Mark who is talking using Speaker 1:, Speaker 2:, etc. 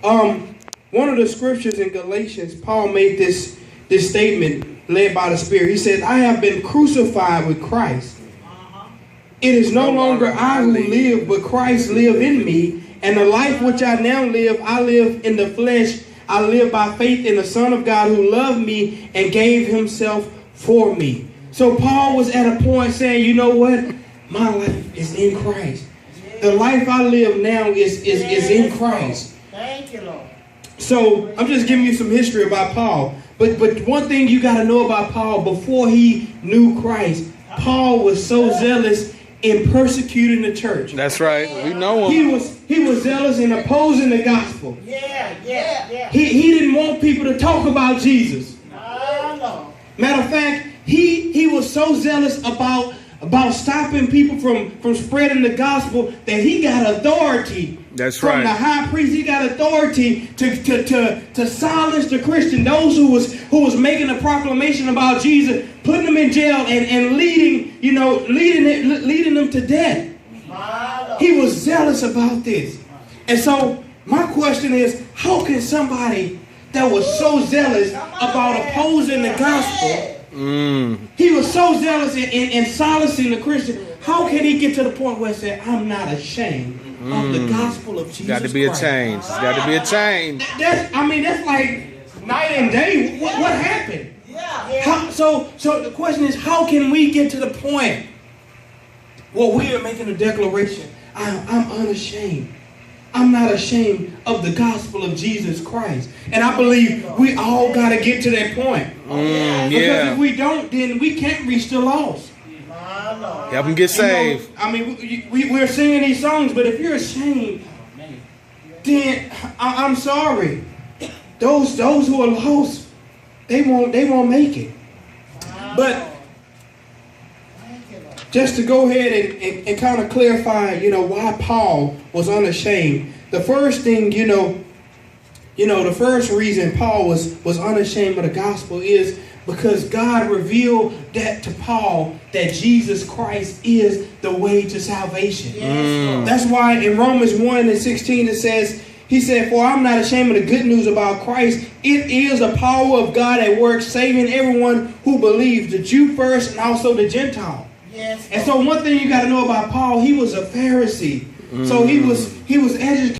Speaker 1: One of the scriptures in Galatians, Paul made this statement led by the Spirit. He said, I have been crucified with Christ. It is no longer I who live, but Christ live in me. And the life which I now live, I live in the flesh. I live by faith in the Son of God who loved me and gave himself for me. So Paul was at a point saying, you know what? My life is in Christ. The life I live now is in Christ.
Speaker 2: Thank you, Lord.
Speaker 1: So I'm just giving you some history about Paul. But one thing you got to know about Paul, before he knew Christ, Paul was so zealous in persecuting the church.
Speaker 3: That's right. We know him.
Speaker 1: He was zealous in opposing the gospel.
Speaker 2: Yeah.
Speaker 1: He didn't want people to talk about Jesus.
Speaker 2: No.
Speaker 1: Matter of fact, he was so zealous about stopping people from spreading the gospel that he got authority.
Speaker 3: That's
Speaker 1: from
Speaker 3: right.
Speaker 1: the high priest. He got authority to silence the Christian, those who was making a proclamation about Jesus, putting them in jail and leading them to death. He was zealous about this. And so my question is, how can somebody that was so zealous about opposing the gospel, he was so zealous in silencing the Christian, how can he get to the point where he said, I'm not ashamed of the gospel of Jesus Christ?
Speaker 3: Got to be a change. It's got to be a change.
Speaker 1: That's like night and day. What happened? So the question is, how can we get to the point where we are making a declaration? I'm unashamed. I'm not ashamed of the gospel of Jesus Christ. And I believe we all got to get to that point. Because if we don't, then we can't reach the lost.
Speaker 3: Help them get saved.
Speaker 1: We're singing these songs, but if you're ashamed, then I'm sorry. Those who are lost, they won't make it. But just to go ahead and kind of clarify, why Paul was unashamed. The first thing, the first reason Paul was unashamed of the gospel is because God revealed that to Paul that Jesus Christ is the way to salvation. That's why in Romans 1:16 it says, he said, for I'm not ashamed of the good news about Christ. It is the power of God at work, saving everyone who believes, the Jew first and also the Gentile. And so one thing you got to know about Paul, he was a Pharisee. So he was educated.